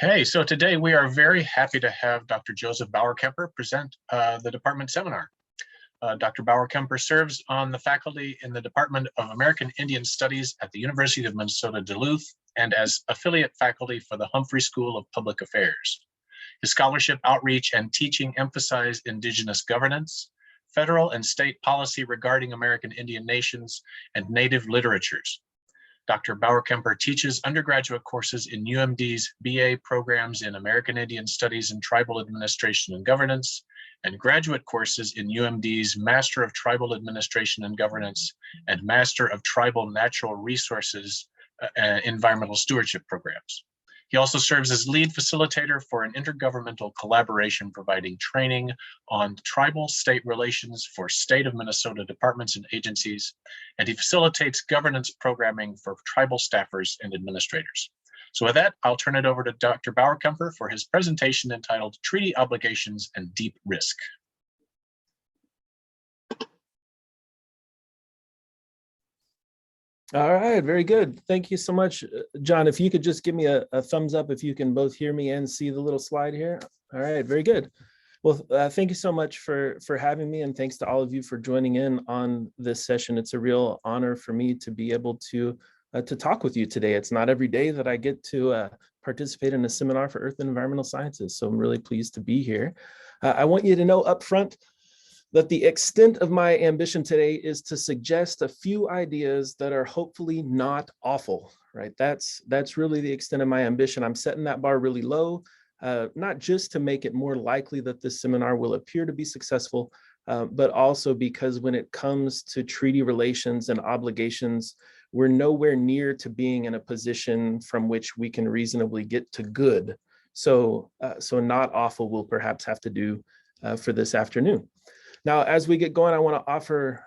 Okay, so today we are very happy to have Dr. Joseph Bauerkemper present the department seminar. Dr. Bauerkemper serves on the faculty in the Department of American Indian Studies at the University of Minnesota-Duluth and as affiliate faculty for the Humphrey School of Public Affairs. His scholarship, outreach, and teaching emphasize Indigenous governance, federal and state policy regarding American Indian nations, and native literatures. Dr. Bauerkemper teaches undergraduate courses in UMD's BA programs in American Indian Studies and Tribal Administration and Governance, and graduate courses in UMD's Master of Tribal Administration and Governance and Master of Tribal Natural Resources Environmental Stewardship programs. He also serves as lead facilitator for an intergovernmental collaboration providing training on tribal-state relations for state of Minnesota departments and agencies, and he facilitates governance programming for tribal staffers and administrators. So with that, I'll turn it over to Dr. Bauerkemper for his presentation entitled Treaty Obligations and Deep Risk. All right, very good. Thank you so much, John. If you could just give me a thumbs up if you can both hear me and see the little slide here. All right, very good. Well, thank you so much for having me, and thanks to all of you for joining in on this session. It's a real honor for me to be able to talk with you today. It's not every day that I get to participate in a seminar for Earth and Environmental Sciences, so I'm really pleased to be here. I want you to know up front that the extent of my ambition today is to suggest a few ideas that are hopefully not awful, right? That's really the extent of my ambition. I'm setting that bar really low, not just to make it more likely that this seminar will appear to be successful, but also because when it comes to treaty relations and obligations, we're nowhere near to being in a position from which we can reasonably get to good. So not awful will perhaps have to do for this afternoon. Now, as we get going, I want to offer,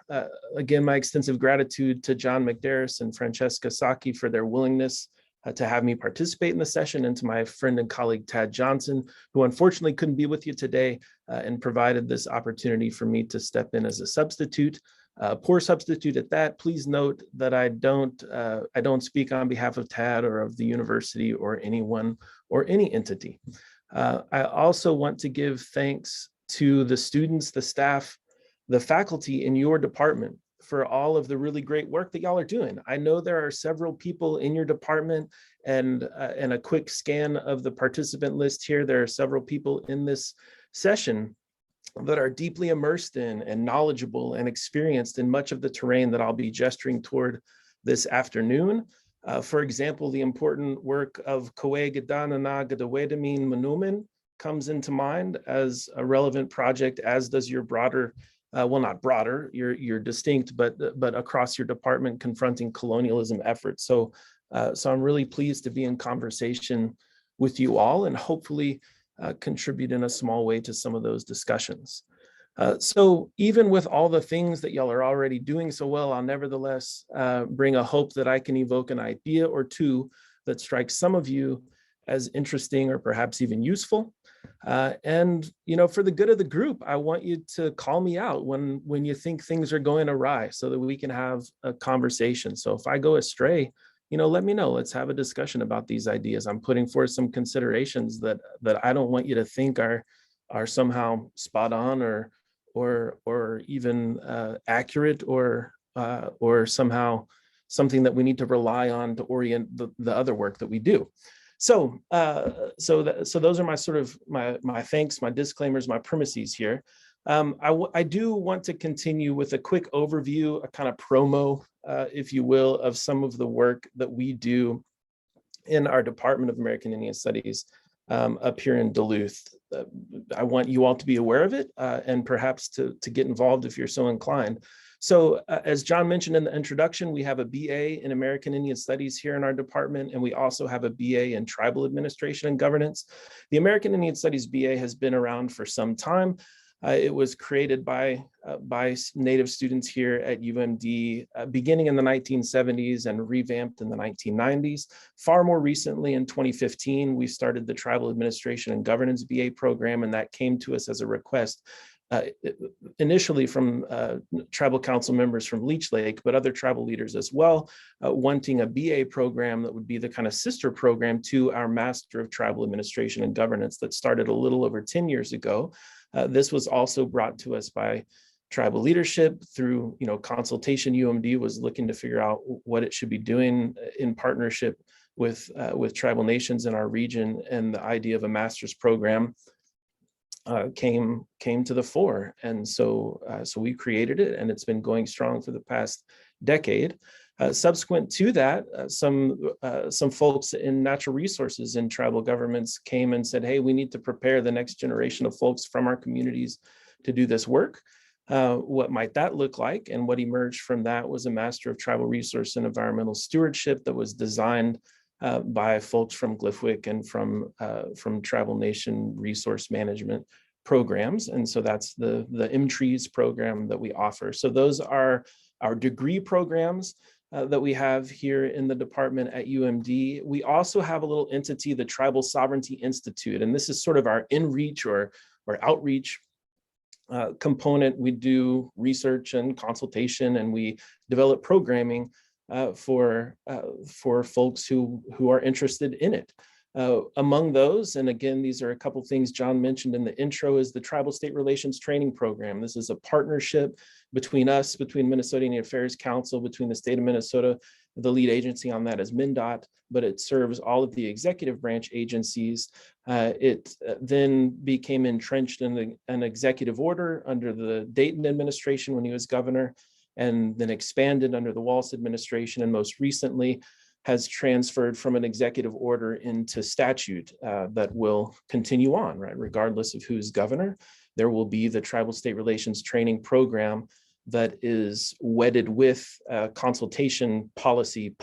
again, my extensive gratitude to John McDarris and Francesca Sacchi for their willingness to have me participate in the session, and to my friend and colleague, Tad Johnson, who unfortunately couldn't be with you today and provided this opportunity for me to step in as a substitute, poor substitute at that. Please note that I don't speak on behalf of Tad or of the university or anyone or any entity. I also want to give thanks to the students, the staff, the faculty in your department for all of the really great work that y'all are doing. I know there are several people in your department, and a quick scan of the participant list here, there are several people in this session that are deeply immersed in and knowledgeable and experienced in much of the terrain that I'll be gesturing toward this afternoon. For example, the important work of Kowe Gadanana Gadawedamin Manumin comes into mind as a relevant project, as does your broader, well, not broader, your distinct, but across your department confronting colonialism efforts. So I'm really pleased to be in conversation with you all and hopefully contribute in a small way to some of those discussions. So even with all the things that y'all are already doing so well, I'll nevertheless bring a hope that I can evoke an idea or two that strikes some of you as interesting or perhaps even useful. And for the good of the group, I want you to call me out when you think things are going awry so that we can have a conversation. So if I go astray, let me know. Let's have a discussion about these ideas. I'm putting forth some considerations that I don't want you to think are somehow spot on or even accurate or somehow something that we need to rely on to orient the other work that we do. So those are my sort of my thanks, my disclaimers, my premises here. I do want to continue with a quick overview, a kind of promo, if you will, of some of the work that we do in our Department of American Indian Studies up here in Duluth. I want you all to be aware of it and perhaps to get involved if you're so inclined. So as John mentioned in the introduction, we have a BA in American Indian Studies here in our department, and we also have a BA in Tribal Administration and Governance. The American Indian Studies BA has been around for some time. It was created by Native students here at UMD beginning in the 1970s and revamped in the 1990s. Far more recently, in 2015, we started the Tribal Administration and Governance BA program, and that came to us as a request initially from tribal council members from Leech Lake, but other tribal leaders as well, wanting a BA program that would be the kind of sister program to our Master of Tribal Administration and Governance that started a little over 10 years ago. This was also brought to us by tribal leadership through, consultation. UMD was looking to figure out what it should be doing in partnership with tribal nations in our region, and the idea of a master's program came to the fore, and so we created it, and it's been going strong for the past decade. Subsequent to that, some folks in natural resources in tribal governments came and said, "Hey, we need to prepare the next generation of folks from our communities to do this work. What might that look like?" And what emerged from that was a Master of Tribal Resource and Environmental Stewardship that was designed by folks from Gliffwick and from tribal nation resource management programs. And so that's the MTrees program that we offer. So those are our degree programs that we have here in the department at UMD. We also have a little entity, the Tribal Sovereignty Institute, and this is sort of our in-reach or outreach component. We do research and consultation, and we develop programming for folks who are interested in it. Among those, and again, these are a couple things John mentioned in the intro, is the Tribal State Relations Training Program. This is a partnership between us, between Minnesota Indian Affairs Council, between the state of Minnesota. The lead agency on that is MnDOT, but it serves all of the executive branch agencies. It then became entrenched in an executive order under the Dayton administration when he was governor, and then expanded under the Walz administration, and most recently has transferred from an executive order into statute that will continue on, right? Regardless of who's governor, there will be the Tribal State Relations Training Program that is wedded with consultation policy,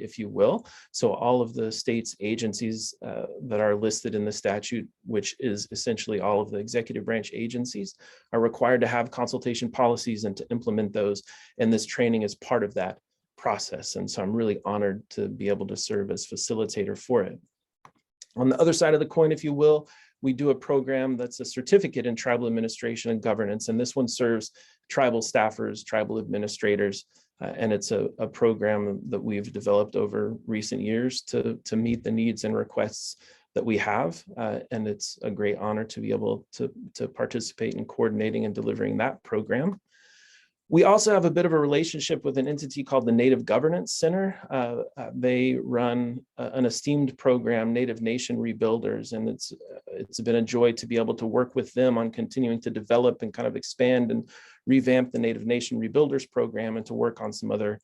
if you will. So all of the state's agencies that are listed in the statute, which is essentially all of the executive branch agencies, are required to have consultation policies and to implement those. And this training is part of that process. And so I'm really honored to be able to serve as facilitator for it. On the other side of the coin, if you will, we do a program that's a certificate in tribal administration and governance. And this one serves tribal staffers, tribal administrators, and it's a program that we've developed over recent years to meet the needs and requests that we have. And it's a great honor to be able to participate in coordinating and delivering that program. We also have a bit of a relationship with an entity called the Native Governance Center. They run an esteemed program, Native Nation Rebuilders, and it's been a joy to be able to work with them on continuing to develop and kind of expand and revamp the Native Nation Rebuilders program, and to work on some other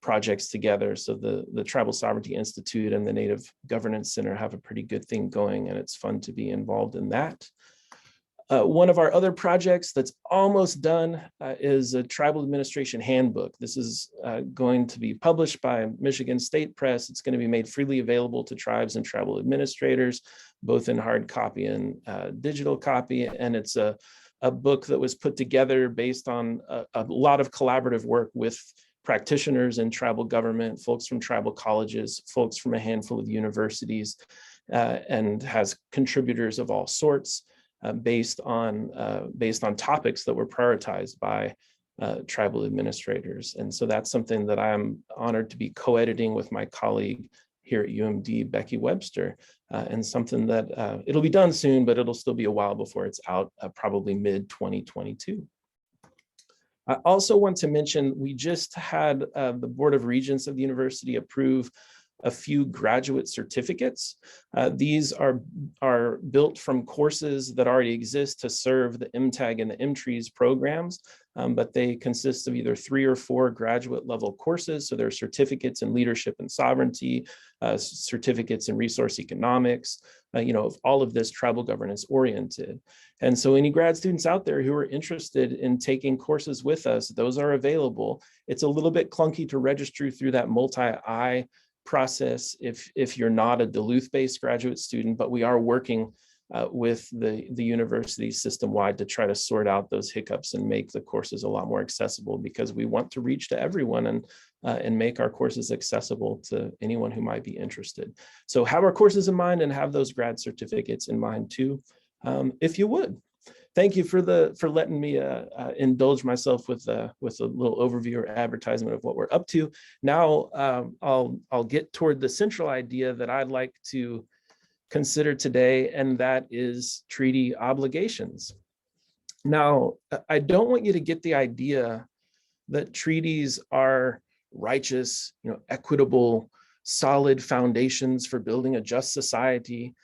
projects together. So the Tribal Sovereignty Institute and the Native Governance Center have a pretty good thing going, and it's fun to be involved in that. One of our other projects that's almost done is a Tribal Administration Handbook. This is going to be published by Michigan State Press. It's going to be made freely available to tribes and tribal administrators, both in hard copy and digital copy. And it's a book that was put together based on a lot of collaborative work with practitioners in tribal government, folks from tribal colleges, folks from a handful of universities, and has contributors of all sorts. Based on topics that were prioritized by tribal administrators. And so that's something that I'm honored to be co-editing with my colleague here at UMD, Becky Webster, and something that it'll be done soon, but it'll still be a while before it's out, probably mid-2022. I also want to mention, we just had the Board of Regents of the university approve a few graduate certificates. These are built from courses that already exist to serve the MTAG and the MTrees programs, but they consist of either 3 or 4 graduate level courses. So there are certificates in leadership and sovereignty, certificates in resource economics, all of this tribal governance oriented. And so any grad students out there who are interested in taking courses with us, those are available. It's a little bit clunky to register through that multi-I process if you're not a Duluth-based graduate student, but we are working with the university system-wide to try to sort out those hiccups and make the courses a lot more accessible, because we want to reach to everyone and make our courses accessible to anyone who might be interested. So have our courses in mind and have those grad certificates in mind too, if you would. Thank you for letting me indulge myself with a little overview or advertisement of what we're up to. Now I'll get toward the central idea that I'd like to consider today, and that is treaty obligations. Now, I don't want you to get the idea that treaties are righteous, equitable, solid foundations for building a just society,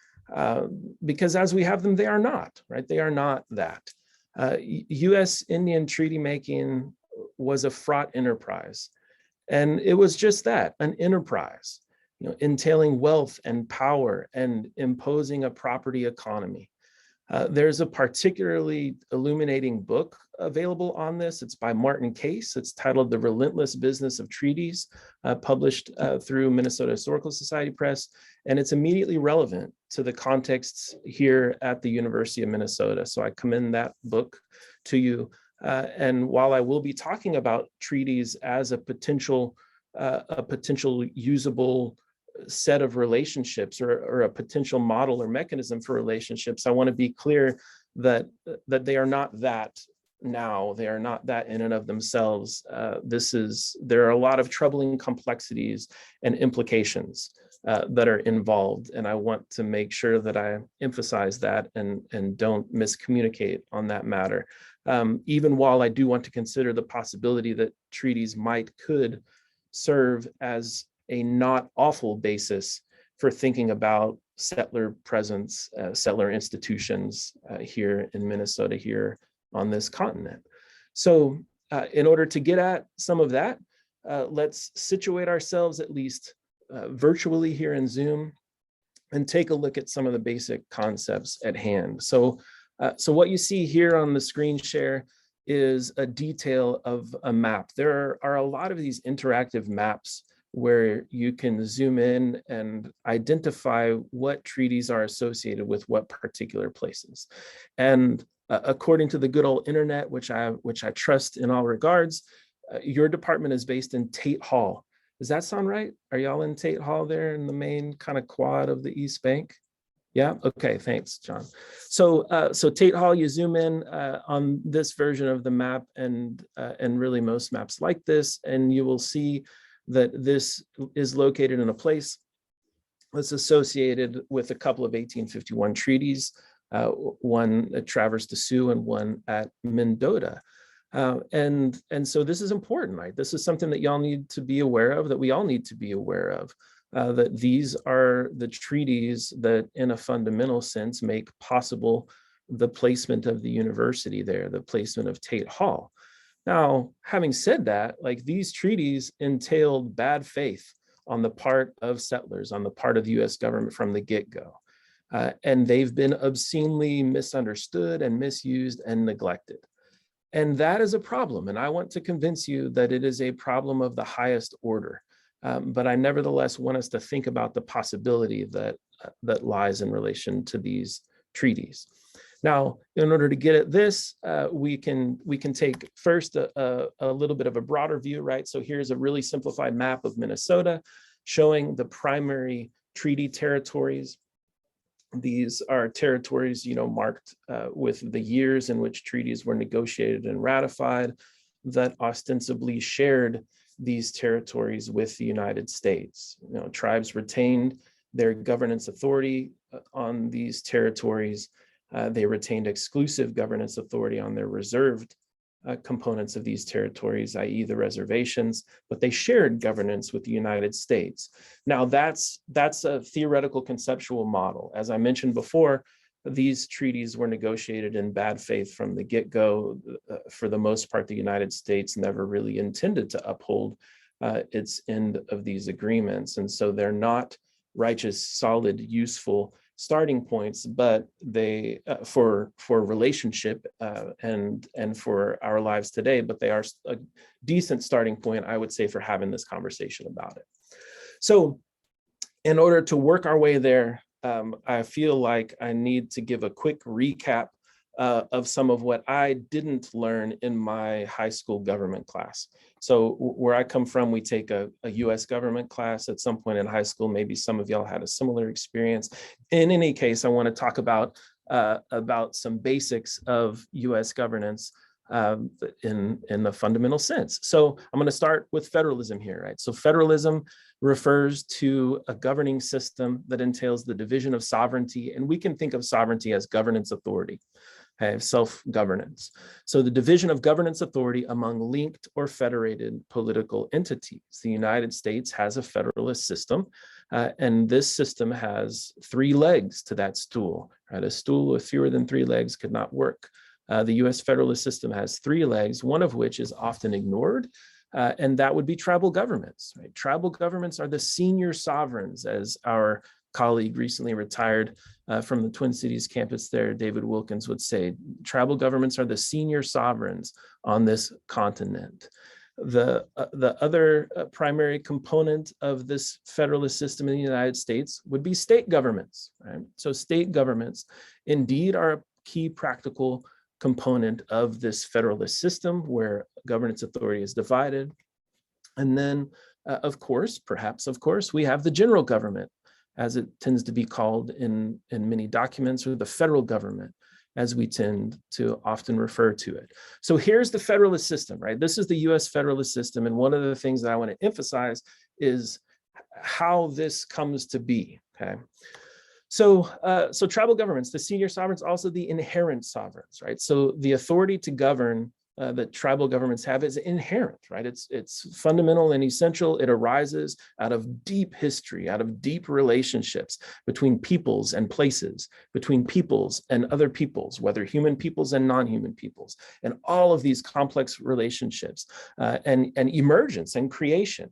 because as we have them, they are not, right? They are not that. U.S. Indian treaty making was a fraught enterprise, and it was just that, an enterprise, entailing wealth and power and imposing a property economy. There's a particularly illuminating book available on this. It's by Martin Case. It's titled The Relentless Business of Treaties, published through Minnesota Historical Society Press. And it's immediately relevant to the contexts here at the University of Minnesota. So I commend that book to you. And while I will be talking about treaties as a potential usable set of relationships or a potential model or mechanism for relationships, I want to be clear that they are not that now. They are not that in and of themselves. There are a lot of troubling complexities and implications that are involved, and I want to make sure that I emphasize that and don't miscommunicate on that matter. Even while I do want to consider the possibility that treaties could serve as a not awful basis for thinking about settler presence, settler institutions here in Minnesota, here on this continent. So in order to get at some of that, let's situate ourselves at least virtually here in Zoom and take a look at some of the basic concepts at hand. So what you see here on the screen share is a detail of a map. There are a lot of these interactive maps where you can zoom in and identify what treaties are associated with what particular places. And according to the good old internet, which I trust in all regards, your department is based in Tate Hall. Does that sound right? Are y'all in Tate Hall there in the main kind of quad of the East Bank? Yeah, okay, thanks, John. So Tate Hall, you zoom in on this version of the map and really most maps like this, and you will see that this is located in a place that's associated with a couple of 1851 treaties, one at Traverse des Sioux and one at Mendota. And so this is important, right? This is something that y'all need to be aware of, that we all need to be aware of, that these are the treaties that in a fundamental sense make possible the placement of the university there, the placement of Tate Hall. Now, having said that, like, these treaties entailed bad faith on the part of settlers, on the part of the US government from the get-go. And they've been obscenely misunderstood and misused and neglected. And that is a problem. And I want to convince you that it is a problem of the highest order. But I nevertheless want us to think about the possibility that lies in relation to these treaties. Now, in order to get at this, we can take first a little bit of a broader view, right? So here's a really simplified map of Minnesota showing the primary treaty territories. These are territories, marked with the years in which treaties were negotiated and ratified that ostensibly shared these territories with the United States. Tribes retained their governance authority on these territories. They retained exclusive governance authority on their reserved components of these territories, i.e. the reservations, but they shared governance with the United States. Now that's a theoretical conceptual model. As I mentioned before, these treaties were negotiated in bad faith from the get-go. For the most part, the United States never really intended to uphold its end of these agreements. And so they're not righteous, solid, useful starting points, but they for relationship and for our lives today, but they are a decent starting point, I would say, for having this conversation about it. So in order to work our way there, I feel like I need to give a quick recap of some of what I didn't learn in my high school government class. So where I come from, we take a US government class at some point in high school. Maybe some of y'all had a similar experience. In any case, I want to talk about about some basics of US governance in the fundamental sense. So I'm going to start with federalism here, right? So federalism refers to a governing system that entails the division of sovereignty, and we can think of sovereignty as governance authority, okay, self-governance. So the division of governance authority among linked or federated political entities. The United States has a federalist system, and this system has 3 legs to that stool, right? A stool with fewer than 3 legs could not work. The US federalist system has 3 legs, one of which is often ignored, and that would be tribal governments, right? Tribal governments are the senior sovereigns, as our colleague recently retired from the Twin Cities campus there, David Wilkins, would say. Tribal governments are the senior sovereigns on this continent. The other primary component of this federalist system in the United States would be state governments, right? So state governments indeed are a key practical component of this federalist system where governance authority is divided. And then, of course, we have the general government, as it tends to be called in many documents, or the federal government, as we tend to often refer to it. So here's the federalist system, right? This is the US federalist system. And one of the things that I want to emphasize is how this comes to be, okay? So tribal governments, the senior sovereigns, also the inherent sovereigns, right? So the authority to govern that tribal governments have is inherent, right? It's fundamental and essential. It arises out of deep history, out of deep relationships between peoples and places, between peoples and other peoples, whether human peoples and non-human peoples, and all of these complex relationships and emergence and creation.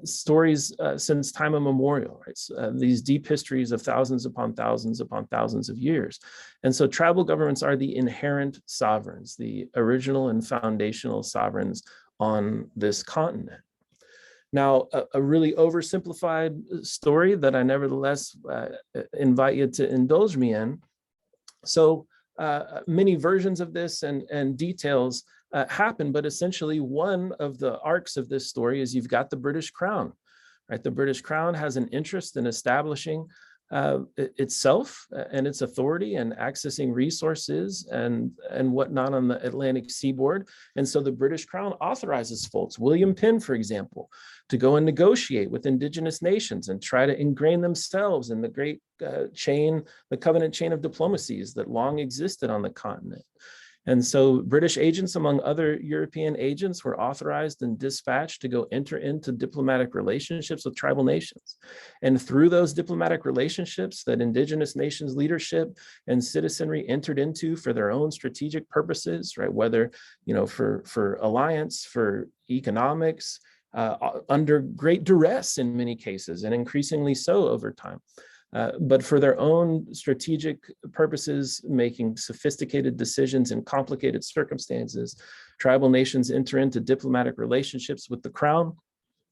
Stories since time immemorial, right? So, these deep histories of thousands upon thousands of years. And so tribal governments are the inherent sovereigns, the original and foundational sovereigns on this continent. Now, a really oversimplified story that I nevertheless invite you to indulge me in. So many versions of this and details happen, but essentially one of the arcs of this story is you've got the British Crown, right? The British Crown has an interest in establishing itself and its authority and accessing resources and whatnot on the Atlantic seaboard. And so the British Crown authorizes folks, William Penn, for example, to go and negotiate with Indigenous nations and try to ingrain themselves in the great chain, the covenant chain of diplomacies that long existed on the continent. And so British agents, among other European agents, were authorized and dispatched to go enter into diplomatic relationships with tribal nations. And through those diplomatic relationships that Indigenous nations leadership and citizenry entered into for their own strategic purposes, right? Whether, for alliance, for economics, under great duress in many cases, and increasingly so over time. But for their own strategic purposes, making sophisticated decisions in complicated circumstances, tribal nations enter into diplomatic relationships with the crown.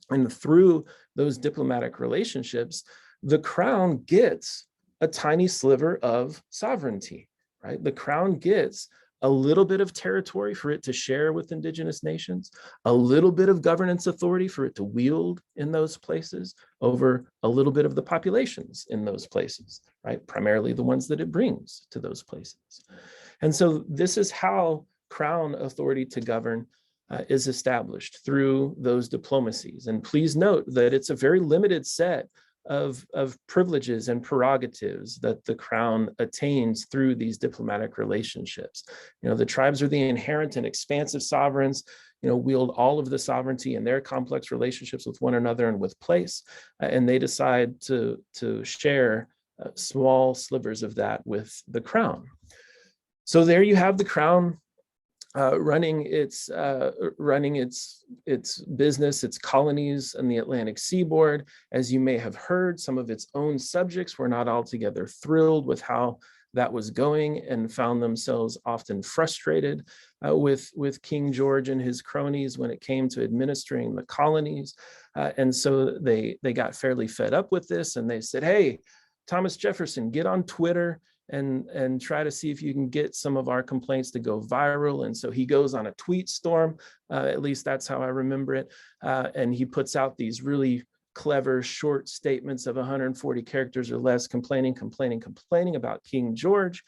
And through those diplomatic relationships, the crown gets a tiny sliver of sovereignty, right? The crown gets a little bit of territory for it to share with Indigenous nations, a little bit of governance authority for it to wield in those places over a little bit of the populations in those places, right? Primarily the ones that it brings to those places. And so this is how crown authority to govern is established through those diplomacies. And please note that it's a very limited set of privileges and prerogatives that the crown attains through these diplomatic relationships. The tribes are the inherent and expansive sovereigns, wield all of the sovereignty in their complex relationships with one another and with place, and they decide to share small slivers of that with the crown. So there you have the crown running its business, its colonies in the Atlantic seaboard. As you may have heard, some of its own subjects were not altogether thrilled with how that was going and found themselves often frustrated with King George and his cronies when it came to administering the colonies. And so they got fairly fed up with this, and they said, hey, Thomas Jefferson, get on Twitter and try to see if you can get some of our complaints to go viral. And so he goes on a tweet storm, at least that's how I remember it. And he puts out these really clever, short statements of 140 characters or less, complaining about King George,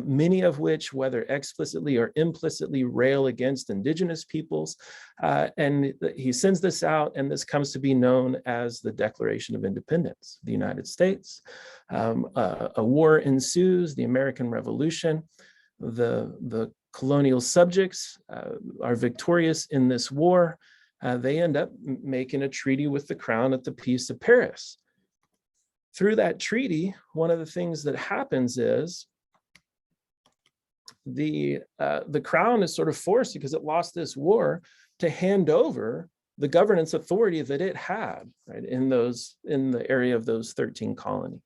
many of which, whether explicitly or implicitly, rail against Indigenous peoples. And he sends this out, and this comes to be known as the Declaration of Independence of the United States. A war ensues, the American Revolution. The colonial subjects are victorious in this war. They end up making a treaty with the crown at the Peace of Paris. Through that treaty, one of the things that happens is the crown is sort of forced, because it lost this war, to hand over the governance authority that it had, right, in the area of those 13 colonies.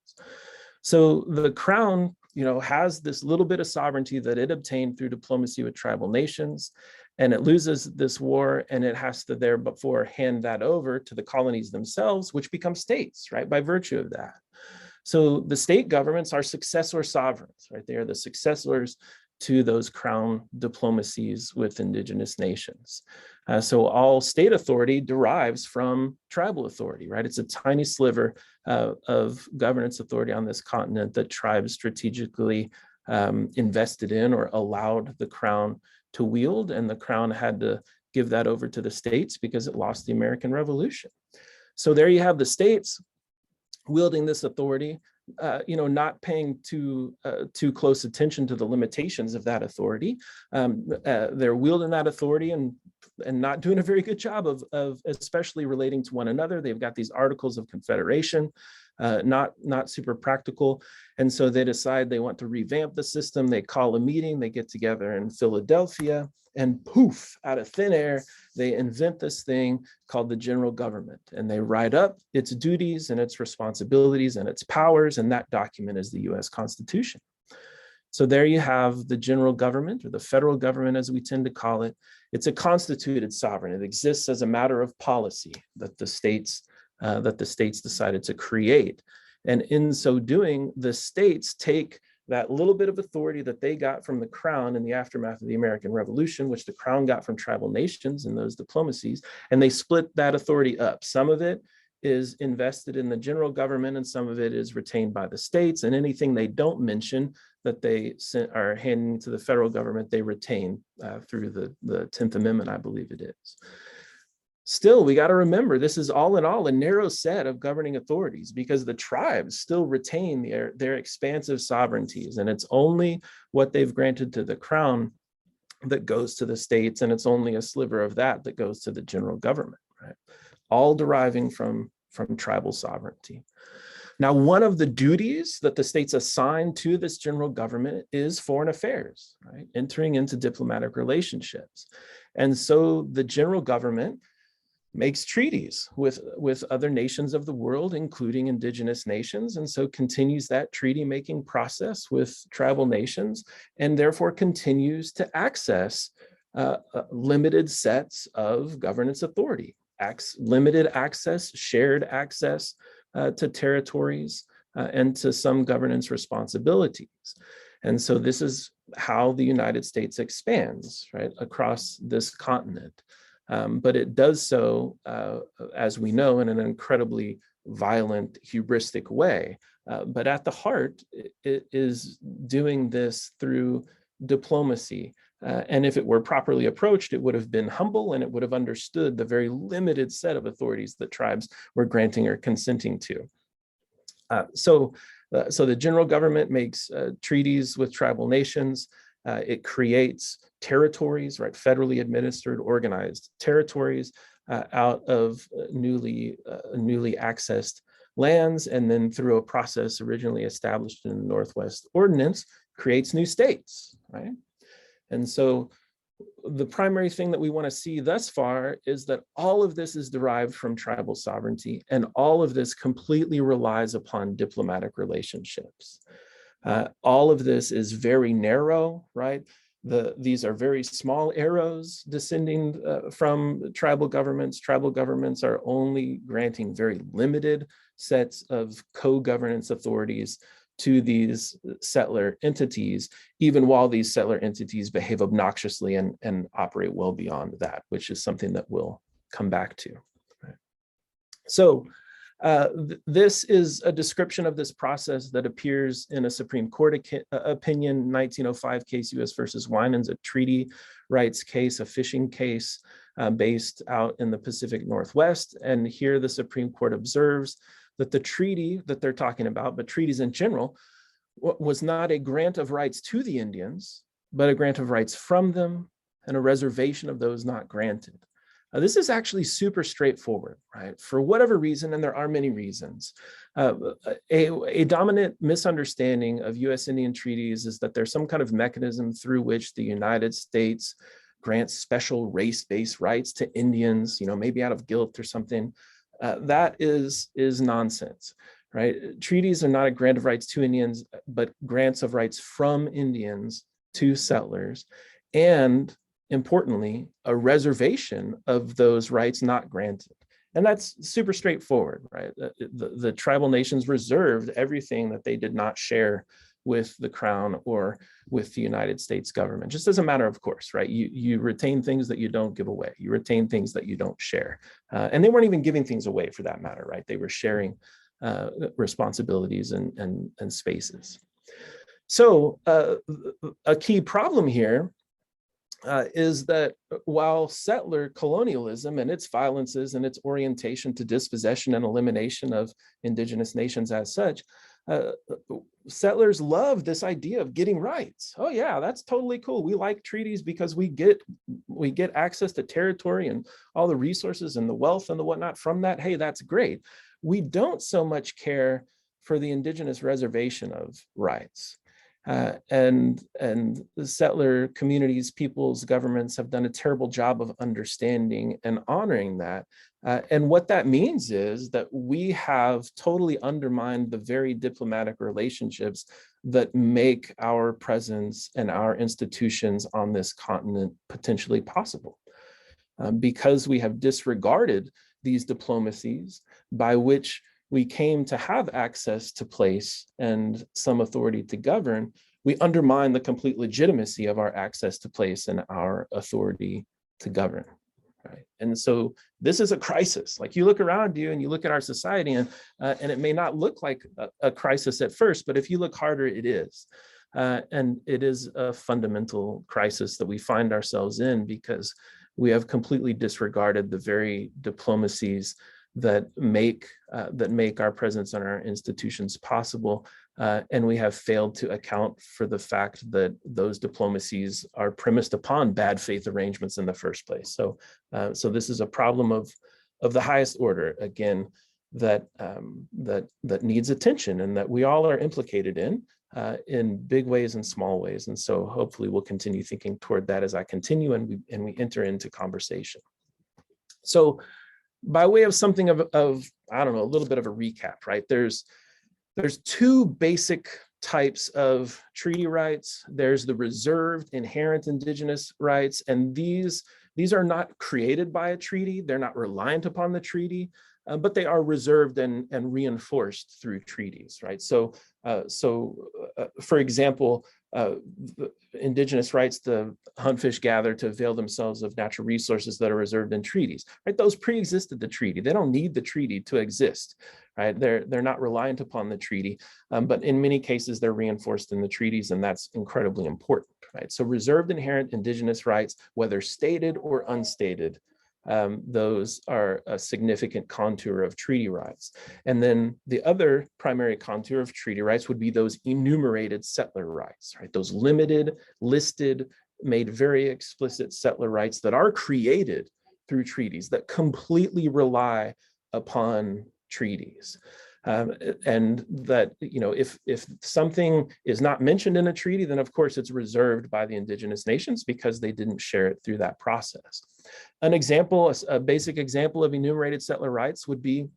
So the crown, has this little bit of sovereignty that it obtained through diplomacy with tribal nations, and it loses this war, and it has to therefore hand that over to the colonies themselves, which become states, right, by virtue of that. So the state governments are successor sovereigns, right? They are the successors to those crown diplomacies with Indigenous nations. So all state authority derives from tribal authority, right? It's a tiny sliver of governance authority on this continent that tribes strategically invested in or allowed the crown to wield, and the crown had to give that over to the states because it lost the American Revolution. So there you have the states wielding this authority, not paying too close attention to the limitations of that authority. They're wielding that authority and not doing a very good job of especially relating to one another. They've got these Articles of Confederation, not super practical. And so they decide they want to revamp the system. They call a meeting, they get together in Philadelphia, and poof, out of thin air, they invent this thing called the general government. And they write up its duties and its responsibilities and its powers, and that document is the US Constitution. So there you have the general government, or the federal government as we tend to call it. It's a constituted sovereign. It exists as a matter of policy that the states decided to create. And in so doing, the states take that little bit of authority that they got from the crown in the aftermath of the American Revolution, which the crown got from tribal nations in those diplomacies, and they split that authority up. Some of it is invested in the general government, and some of it is retained by the states, and anything they don't mention that they are handing to the federal government, they retain through the 10th Amendment, I believe it is. Still, we got to remember, this is all in all a narrow set of governing authorities, because the tribes still retain their expansive sovereignties, and it's only what they've granted to the crown that goes to the states, and it's only a sliver of that goes to the general government, right? All deriving from tribal sovereignty. Now, one of the duties that the states assign to this general government is foreign affairs, right? Entering into diplomatic relationships. And so the general government makes treaties with other nations of the world, including Indigenous nations, and so continues that treaty-making process with tribal nations, and therefore continues to access limited sets of governance authority, limited access, shared access to territories and to some governance responsibilities. And so this is how the United States expands, right, across this continent. But it does so, as we know, in an incredibly violent, hubristic way. But at the heart, it is doing this through diplomacy. And if it were properly approached, it would have been humble, and it would have understood the very limited set of authorities that tribes were granting or consenting to. So the general government makes treaties with tribal nations. It creates territories, right? Federally administered, organized territories out of newly accessed lands, and then through a process originally established in the Northwest Ordinance, creates new states, right? And so the primary thing that we want to see thus far is that all of this is derived from tribal sovereignty, and all of this completely relies upon diplomatic relationships. All of this is very narrow, right? These are very small arrows descending from tribal governments. Tribal governments are only granting very limited sets of co-governance authorities to these settler entities, even while these settler entities behave obnoxiously and operate well beyond that, which is something that we'll come back to. Right? So this is a description of this process that appears in a Supreme Court opinion, 1905 case U.S. versus Winans, a treaty rights case, a fishing case based out in the Pacific Northwest. And here the Supreme Court observes that the treaty that they're talking about, but treaties in general, was not a grant of rights to the Indians, but a grant of rights from them and a reservation of those not granted. This is actually super straightforward, right? For whatever reason, and there are many reasons, a dominant misunderstanding of U.S. Indian treaties is that there's some kind of mechanism through which the United States grants special race-based rights to Indians, maybe out of guilt or something. That is nonsense, right? Treaties are not a grant of rights to Indians, but grants of rights from Indians to settlers, and importantly, a reservation of those rights not granted. And that's super straightforward, right? The tribal nations reserved everything that they did not share with the crown or with the United States government, just as a matter of course, right? You retain things that you don't give away. You retain things that you don't share. And they weren't even giving things away for that matter, right? They were sharing responsibilities and spaces. So a key problem here is that while settler colonialism and its violences and its orientation to dispossession and elimination of indigenous nations as such, settlers love this idea of getting rights. Oh yeah, that's totally cool. We like treaties because we get access to territory and all the resources and the wealth and the whatnot from that. Hey, that's great. We don't so much care for the indigenous reservation of rights. And the settler communities, peoples, governments have done a terrible job of understanding and honoring that. And what that means is that we have totally undermined the very diplomatic relationships that make our presence and our institutions on this continent potentially possible. Because we have disregarded these diplomacies by which we came to have access to place and some authority to govern, we undermine the complete legitimacy of our access to place and our authority to govern. Right? And so this is a crisis. Like you look around you and you look at our society and it may not look like a crisis at first, but if you look harder, it is. And it is a fundamental crisis that we find ourselves in because we have completely disregarded the very diplomacies that make our presence and our institutions possible, and we have failed to account for the fact that those diplomacies are premised upon bad faith arrangements in the first place. So this is a problem of the highest order, again, that needs attention and that we all are implicated in big ways and small ways. And so hopefully we'll continue thinking toward that as I continue and we enter into conversation. So by way of something of I don't know, a little bit of a recap, right? There's two basic types of treaty rights. There's the reserved inherent indigenous rights, and these are not created by a treaty. They're not reliant upon the treaty, but they are reserved and reinforced through treaties, right? So for example, indigenous rights to hunt, fish, gather, to avail themselves of natural resources that are reserved in treaties, right? Those pre-existed the treaty. They don't need the treaty to exist, right? They're not reliant upon the treaty, but in many cases they're reinforced in the treaties, and that's incredibly important, right? So reserved inherent indigenous rights, whether stated or unstated, those are a significant contour of treaty rights. And then the other primary contour of treaty rights would be those enumerated settler rights, right? Those limited, listed, made very explicit settler rights that are created through treaties that completely rely upon treaties. And that, if something is not mentioned in a treaty, then of course it's reserved by the indigenous nations because they didn't share it through that process. An example, a basic example of enumerated settler rights would be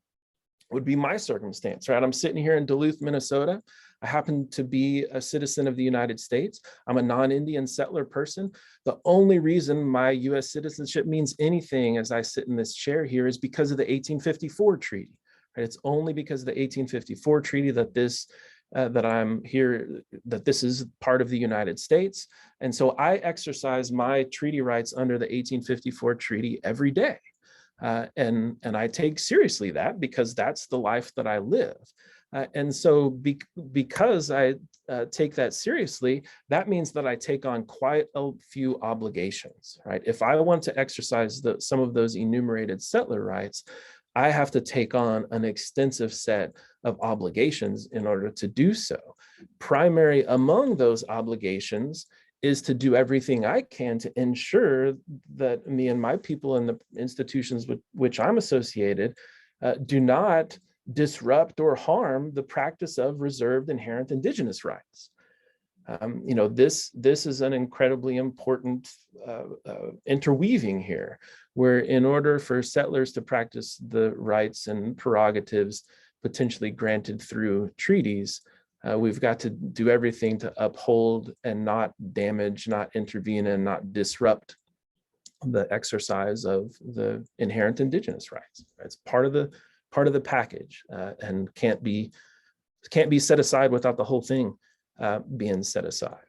my circumstance, right? I'm sitting here in Duluth, Minnesota. I happen to be a citizen of the United States. I'm a non-Indian settler person. The only reason my US citizenship means anything as I sit in this chair here is because of the 1854 treaty. Right? It's only because of the 1854 treaty that that I'm here, that this is part of the United States. And so I exercise my treaty rights under the 1854 treaty every day. And I take seriously that because that's the life that I live. And so because I take that seriously, that means that I take on quite a few obligations, right? If I want to exercise some of those enumerated settler rights, I have to take on an extensive set of obligations in order to do so. Primary among those obligations is to do everything I can to ensure that me and my people and the institutions with which I'm associated do not disrupt or harm the practice of reserved inherent Indigenous rights. This is an incredibly important interweaving here, where in order for settlers to practice the rights and prerogatives potentially granted through treaties, we've got to do everything to uphold and not damage, not intervene, and not disrupt the exercise of the inherent Indigenous rights. It's part of the package, and can't be set aside without the whole thing being set aside.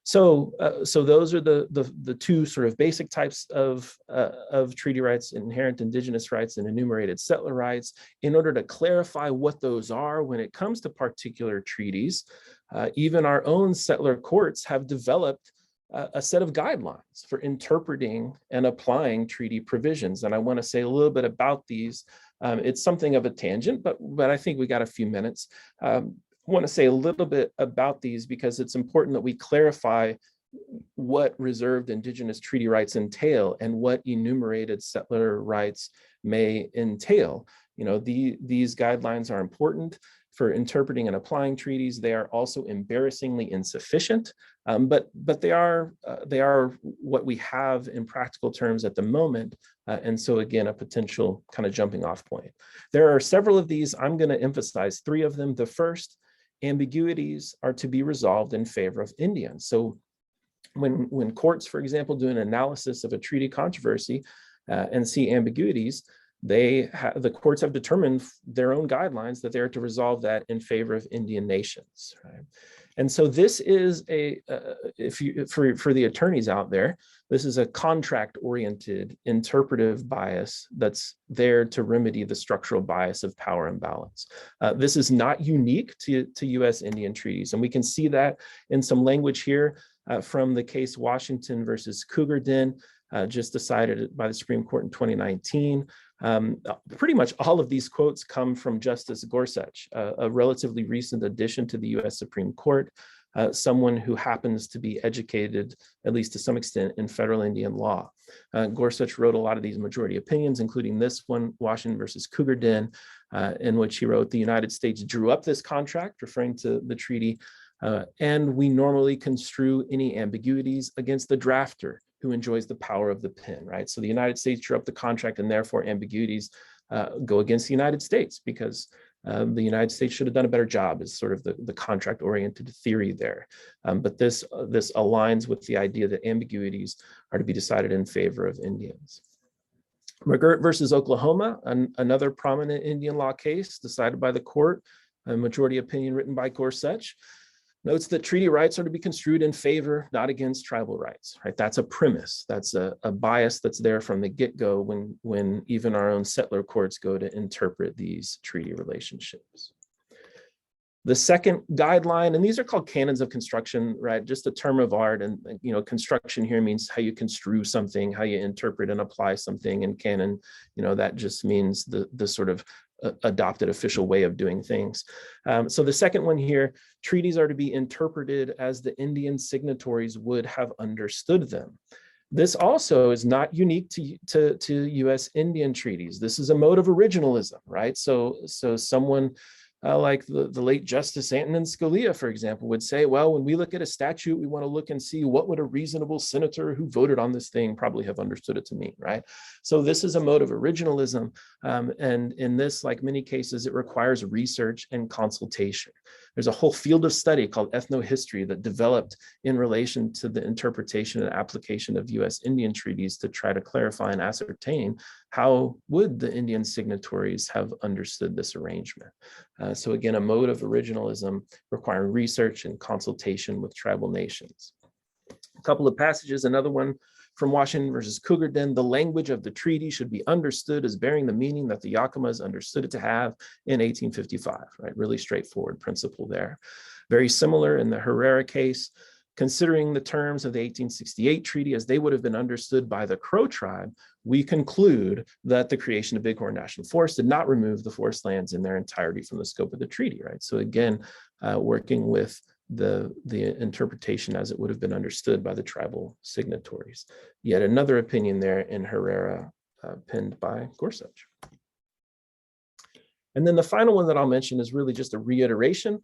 So those are the two sort of basic types of treaty rights: inherent Indigenous rights and enumerated settler rights. In order to clarify what those are when it comes to particular treaties, even our own settler courts have developed a set of guidelines for interpreting and applying treaty provisions. And I want to say a little bit about these. It's something of a tangent, but I think we got a few minutes. I want to say a little bit about these because it's important that we clarify what reserved Indigenous treaty rights entail and what enumerated settler rights may entail. These guidelines are important for interpreting and applying treaties. They are also embarrassingly insufficient, but they are what we have in practical terms at the moment. And so again, a potential kind of jumping off point. There are several of these. I'm going to emphasize three of them. The first, ambiguities are to be resolved in favor of Indians. So when courts, for example, do an analysis of a treaty controversy and see ambiguities, the courts have determined their own guidelines that they are to resolve that in favor of Indian nations. Right? And so this is for the attorneys out there, this is a contract-oriented interpretive bias that's there to remedy the structural bias of power imbalance. This is not unique to U.S. Indian treaties, and we can see that in some language here from the case Washington versus Cougar Den, just decided by the Supreme Court in 2019. Pretty much all of these quotes come from Justice Gorsuch, a relatively recent addition to the US Supreme Court, someone who happens to be educated, at least to some extent, in federal Indian law. Gorsuch wrote a lot of these majority opinions, including this one, Washington versus Cougar Den, in which he wrote, "The United States drew up this contract," referring to the treaty, "and we normally construe any ambiguities against the drafter, who enjoys the power of the pen," right? So the United States drew up the contract, and therefore ambiguities go against the United States because the United States should have done a better job, is sort of the contract-oriented theory there. But this aligns with the idea that ambiguities are to be decided in favor of Indians. McGirt versus Oklahoma, another prominent Indian law case decided by the court, a majority opinion written by Gorsuch, notes that treaty rights are to be construed in favor, not against tribal rights, right? That's a premise. That's a bias that's there from the get-go when even our own settler courts go to interpret these treaty relationships. The second guideline, and these are called canons of construction, right? Just a term of art, and construction here means how you construe something, how you interpret and apply something, and canon, that just means the sort of adopted official way of doing things. So the second one here, treaties are to be interpreted as the Indian signatories would have understood them. This also is not unique to US Indian treaties. This is a mode of originalism, right? So someone like the late Justice Antonin Scalia, for example, would say, well, when we look at a statute, we want to look and see what would a reasonable senator who voted on this thing probably have understood it to mean, right? So this is a mode of originalism. And in this, like many cases, it requires research and consultation. There's a whole field of study called ethnohistory that developed in relation to the interpretation and application of US Indian treaties to try to clarify and ascertain how would the Indian signatories have understood this arrangement. So again, a mode of originalism requiring research and consultation with tribal nations. A couple of passages, another one from Washington versus Cougar Den, the language of the treaty should be understood as bearing the meaning that the Yakimas understood it to have in 1855, right? Really straightforward principle there. Very similar in the Herrera case, considering the terms of the 1868 treaty as they would have been understood by the Crow tribe, we conclude that the creation of Bighorn National Forest did not remove the forest lands in their entirety from the scope of the treaty, right? So again, working with the interpretation as it would have been understood by the tribal signatories. Yet another opinion there in Herrera, penned by Gorsuch. And then the final one that I'll mention is really just a reiteration.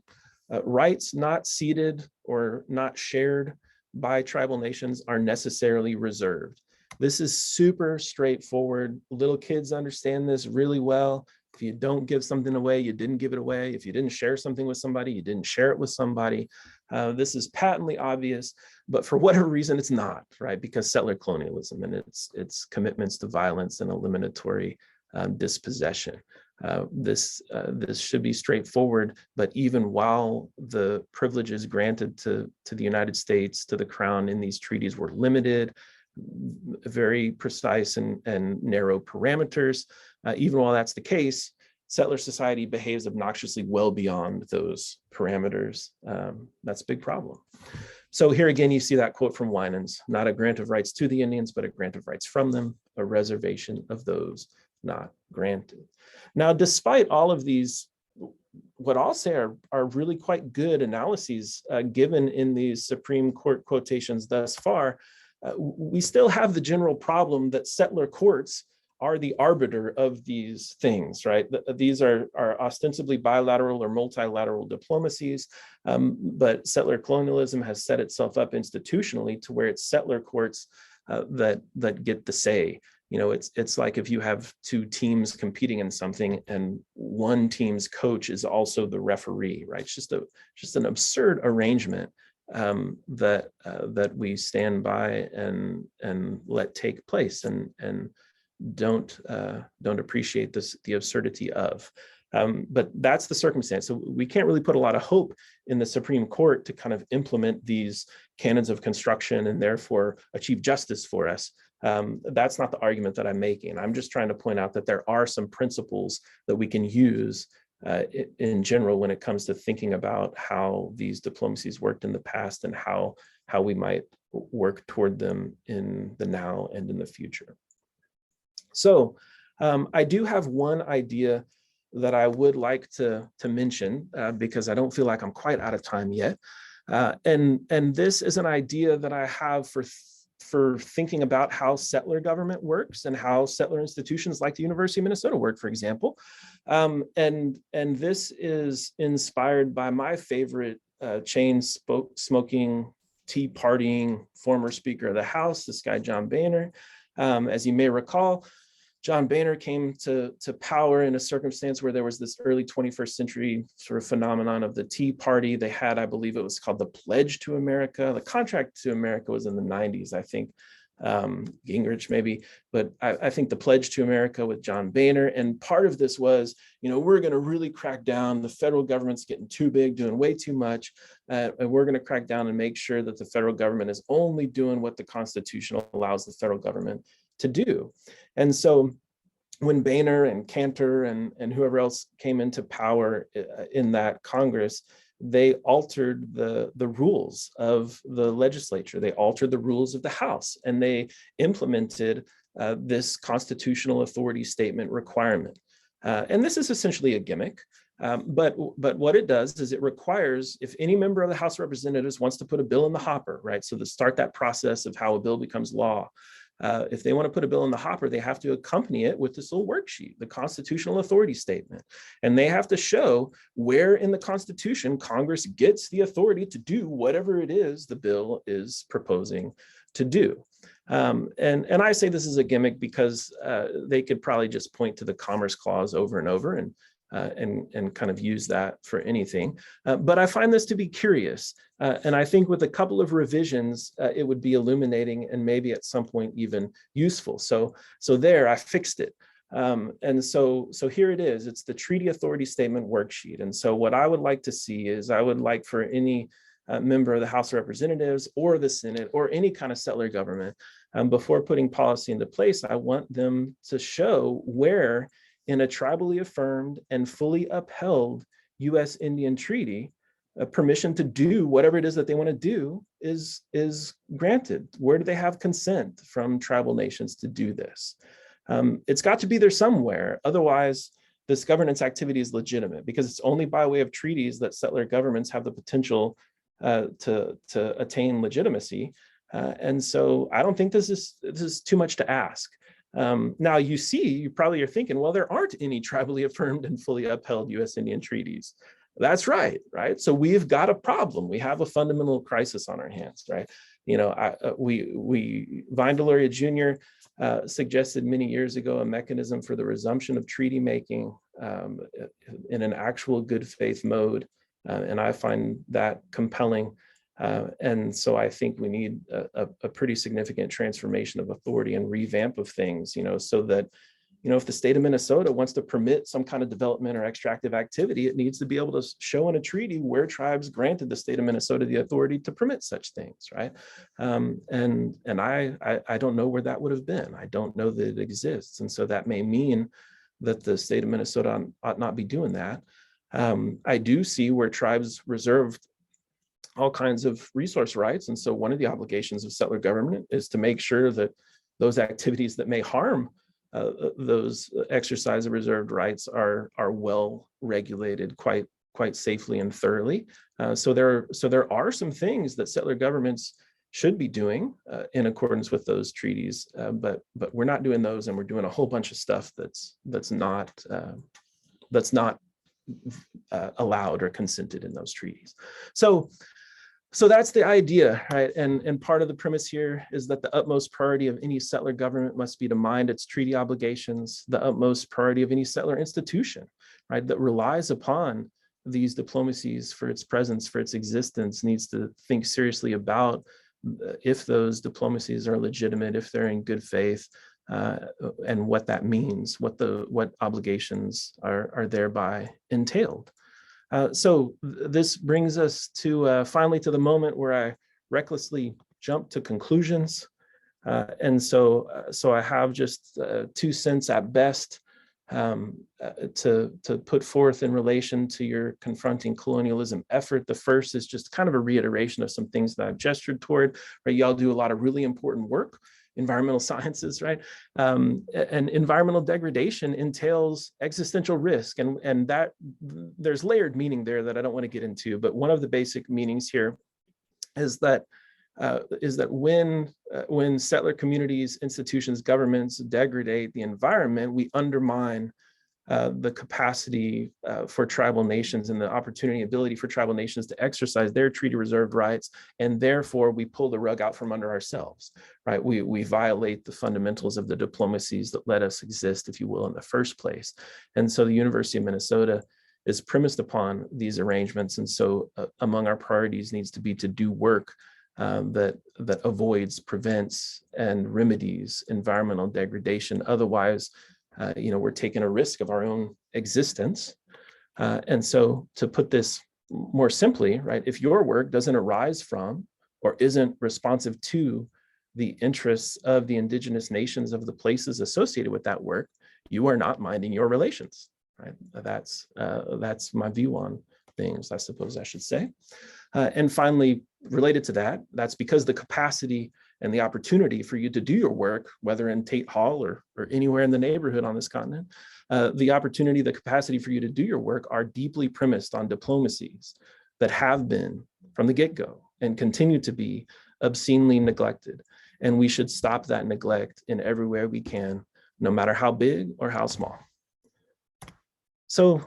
Rights not ceded or not shared by tribal nations are necessarily reserved. This is super straightforward. Little kids understand this really well. If you don't give something away, you didn't give it away. If you didn't share something with somebody, you didn't share it with somebody. This is patently obvious, but for whatever reason, it's not, right? Because settler colonialism and its commitments to violence and eliminatory dispossession. This should be straightforward, but even while the privileges granted to the United States, to the Crown in these treaties were limited, very precise and narrow parameters, even while that's the case, settler society behaves obnoxiously well beyond those parameters. That's a big problem. So here again, you see that quote from Winans, not a grant of rights to the Indians, but a grant of rights from them, a reservation of those not granted. Now, despite all of these, what I'll say are really quite good analyses given in these Supreme Court quotations thus far, we still have the general problem that settler courts are the arbiter of these things, right? These are ostensibly bilateral or multilateral diplomacies, but settler colonialism has set itself up institutionally to where it's settler courts that get the say. You know, it's like if you have two teams competing in something and one team's coach is also the referee, right? It's just an absurd arrangement that we stand by and let take place and don't appreciate the absurdity of. But that's the circumstance. So we can't really put a lot of hope in the Supreme Court to kind of implement these canons of construction and therefore achieve justice for us. That's not the argument that I'm making. I'm just trying to point out that there are some principles that we can use in general when it comes to thinking about how these diplomacies worked in the past and how we might work toward them in the now and in the future. So I do have one idea that I would like to mention because I don't feel like I'm quite out of time yet. And this is an idea that I have for thinking about how settler government works and how settler institutions like the University of Minnesota work, for example. And this is inspired by my favorite chain smoking, tea partying former Speaker of the House, this guy, John Boehner. As you may recall, John Boehner came to power in a circumstance where there was this early 21st century sort of phenomenon of the Tea Party. They had, I believe it was called the Pledge to America. The Contract to America was in the 90s, I think, Gingrich maybe, but I think the Pledge to America with John Boehner. And part of this was, you know, we're going to really crack down. The federal government's getting too big, doing way too much. And we're going to crack down and make sure that the federal government is only doing what the Constitution allows the federal government to do. And so when Boehner and Cantor and whoever else came into power in that Congress, they altered the rules of the legislature. They altered the rules of the House, and they implemented this constitutional authority statement requirement. And this is essentially a gimmick. But what it does is it requires, if any member of the House of Representatives wants to put a bill in the hopper, right? So to start that process of how a bill becomes law, if they want to put a bill in the hopper, they have to accompany it with this little worksheet, the constitutional authority statement. And they have to show where in the Constitution Congress gets the authority to do whatever it is the bill is proposing to do. And I say this is a gimmick because they could probably just point to the Commerce Clause over and over and kind of use that for anything. But I find this to be curious. And I think with a couple of revisions, it would be illuminating and maybe at some point even useful. So there, I fixed it. And so here it is. It's the Treaty Authority Statement worksheet. And so what I would like to see is I would like for any member of the House of Representatives or the Senate or any kind of settler government, before putting policy into place, I want them to show where in a tribally affirmed and fully upheld U.S. Indian treaty, permission to do whatever it is that they want to do is granted. Where do they have consent from tribal nations to do this? It's got to be there somewhere. Otherwise, this governance activity is legitimate, because it's only by way of treaties that settler governments have the potential to attain legitimacy. And so I don't think this is too much to ask. Now you probably are thinking, well, there aren't any tribally affirmed and fully upheld U.S. Indian treaties. That's right? So we've got a problem. We have a fundamental crisis on our hands, right? Vine Deloria Jr. Suggested many years ago a mechanism for the resumption of treaty making in an actual good faith mode, and I find that compelling. And so I think we need a pretty significant transformation of authority and revamp of things, so that, if the state of Minnesota wants to permit some kind of development or extractive activity, it needs to be able to show in a treaty where tribes granted the state of Minnesota the authority to permit such things, right? And I don't know where that would have been. I don't know that it exists. And so that may mean that the state of Minnesota ought not be doing that. I do see where tribes reserved all kinds of resource rights. And so one of the obligations of settler government is to make sure that those activities that may harm those exercise of reserved rights are well regulated quite safely and thoroughly. So there are some things that settler governments should be doing in accordance with those treaties, but we're not doing those, and we're doing a whole bunch of stuff that's not allowed or consented in those treaties. So that's the idea, right? And part of the premise here is that the utmost priority of any settler government must be to mind its treaty obligations. The utmost priority of any settler institution, right, that relies upon these diplomacies for its presence, for its existence, needs to think seriously about if those diplomacies are legitimate, if they're in good faith, and what that means, what obligations are thereby entailed. So this brings us to finally to the moment where I recklessly jump to conclusions. And so I have just 2 cents at best to put forth in relation to your confronting colonialism effort. The first is just kind of a reiteration of some things that I've gestured toward, right? Y'all do a lot of really important work, environmental sciences, right? And environmental degradation entails existential risk, and that there's layered meaning there that I don't want to get into, but one of the basic meanings here is that when settler communities, institutions, governments degrade the environment, we undermine the capacity for tribal nations and the opportunity, ability for tribal nations to exercise their treaty reserved rights, and therefore we pull the rug out from under ourselves, right? We violate the fundamentals of the diplomacies that let us exist, if you will, in the first place. And so the University of Minnesota is premised upon these arrangements, and so among our priorities needs to be to do work that avoids, prevents, and remedies environmental degradation. Otherwise, we're taking a risk of our own existence. And so to put this more simply, right, if your work doesn't arise from or isn't responsive to the interests of the indigenous nations of the places associated with that work, you are not minding your relations, right? That's my view on things, I suppose I should say. And finally, related to that, that's because the capacity and the opportunity for you to do your work, whether in Tate Hall or anywhere in the neighborhood on this continent, the opportunity, the capacity for you to do your work are deeply premised on diplomacies that have been from the get-go and continue to be obscenely neglected. And we should stop that neglect in everywhere we can, no matter how big or how small. So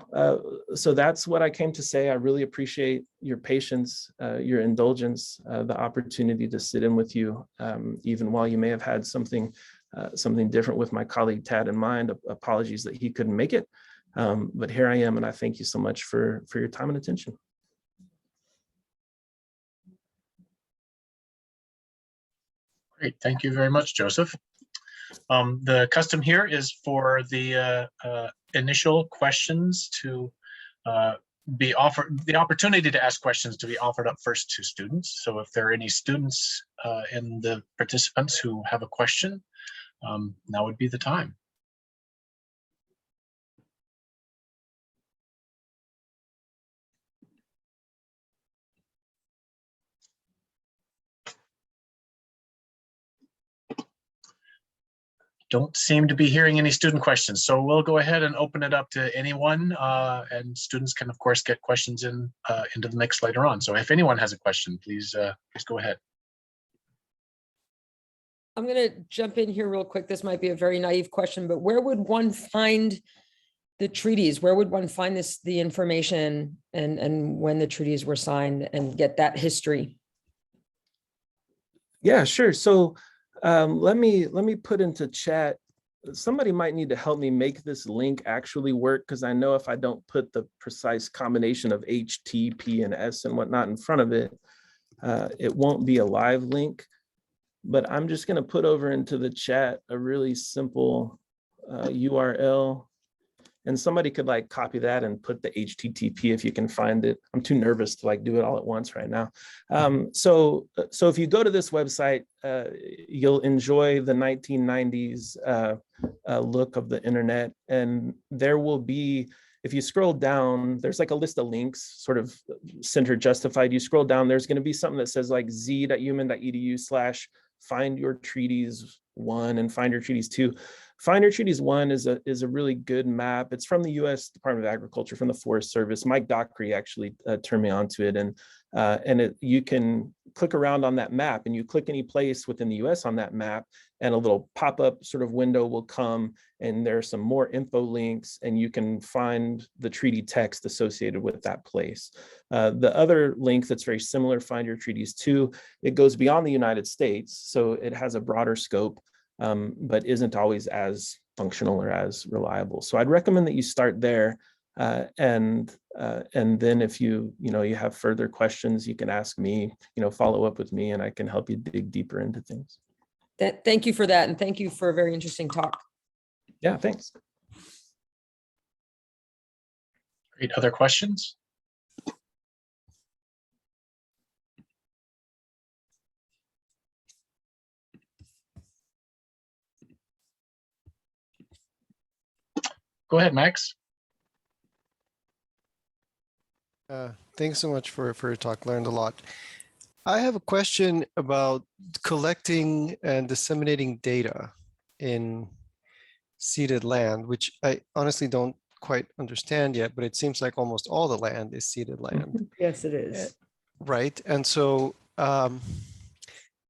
that's what I came to say. I really appreciate your patience, your indulgence, the opportunity to sit in with you, even while you may have had something different with my colleague Tad in mind. Apologies that he couldn't make it, but here I am, and I thank you so much for your time and attention. Great, thank you very much, Joseph. The custom here is for the initial questions to be offered the opportunity to ask questions to be offered up first to students. So if there are any students in the participants who have a question, now would be the time. Don't seem to be hearing any student questions, so we'll go ahead and open it up to anyone, and students can, of course, get questions in into the mix later on. So if anyone has a question, please go ahead. I'm going to jump in here real quick. This might be a very naive question, but where would one find the treaties? Where would one find the information and when the treaties were signed and get that history? Yeah, sure. So let me put into chat. Somebody might need to help me make this link actually work, because I know if I don't put the precise combination of H, T, P, and S and whatnot in front of it, it won't be a live link. But I'm just going to put over into the chat a really simple URL, and somebody could like copy that and put the HTTP if you can find it. I'm too nervous to like do it all at once right now. So if you go to this website, you'll enjoy the 1990s look of the internet, and there will be, if you scroll down, there's like a list of links, sort of center justified. You scroll down, there's going to be something that says like z.human.edu/find your treaties 1 and find your treaties 2. Find Your Treaties 1 is a really good map. It's from the U.S. Department of Agriculture, from the Forest Service. Mike Dockery actually turned me on to it, and you can click around on that map, and you click any place within the U.S. on that map, and a little pop-up sort of window will come, and there are some more info links, and you can find the treaty text associated with that place. The other link that's very similar, Find Your Treaties 2, it goes beyond the United States, so it has a broader scope. But isn't always as functional or as reliable. So I'd recommend that you start there, and then if you have further questions, you can ask me, follow up with me, and I can help you dig deeper into things. Thank you for that, and thank you for a very interesting talk. Yeah, thanks. Great. Other questions? Go ahead, Max. Thanks so much for your talk. Learned a lot. I have a question about collecting and disseminating data in ceded land, which I honestly don't quite understand yet, but it seems like almost all the land is ceded land. Yes, it is. Right. And so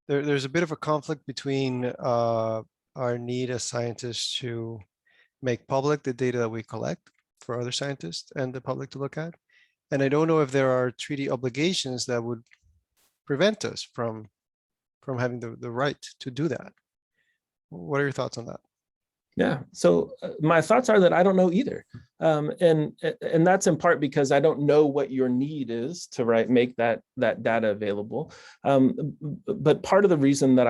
there's a bit of a conflict between our need as scientists to make public the data that we collect for other scientists and the public to look at. And I don't know if there are treaty obligations that would prevent us from having the right to do that. What are your thoughts on that? Yeah, so my thoughts are that I don't know either. And that's in part because I don't know what your need is to make that data available. But part of the reason that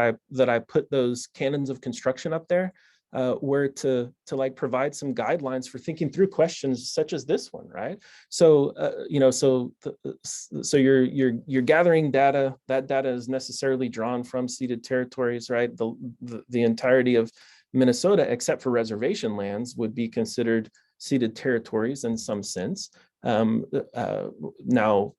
I put those canons of construction up there were to like provide some guidelines for thinking through questions such as this one, right? So so you're gathering data. That data is necessarily drawn from ceded territories, right? The entirety of Minnesota, except for reservation lands, would be considered ceded territories in some sense. Now,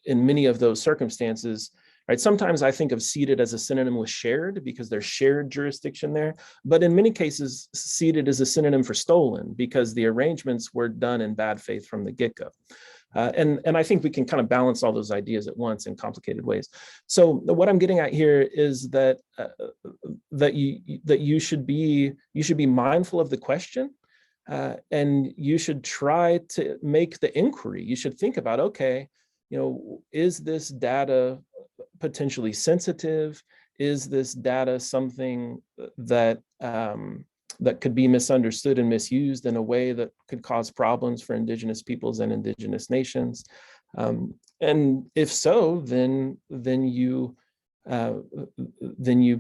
in many of those circumstances, right, sometimes I think of ceded as a synonym with shared because there's shared jurisdiction there. But in many cases, ceded is a synonym for stolen because the arrangements were done in bad faith from the get-go. And I think we can kind of balance all those ideas at once in complicated ways. So what I'm getting at here is that you should be mindful of the question, and you should try to make the inquiry. You should think about, okay, is this data potentially sensitive? Is this data something that that could be misunderstood and misused in a way that could cause problems for Indigenous peoples and Indigenous nations? And if so, then you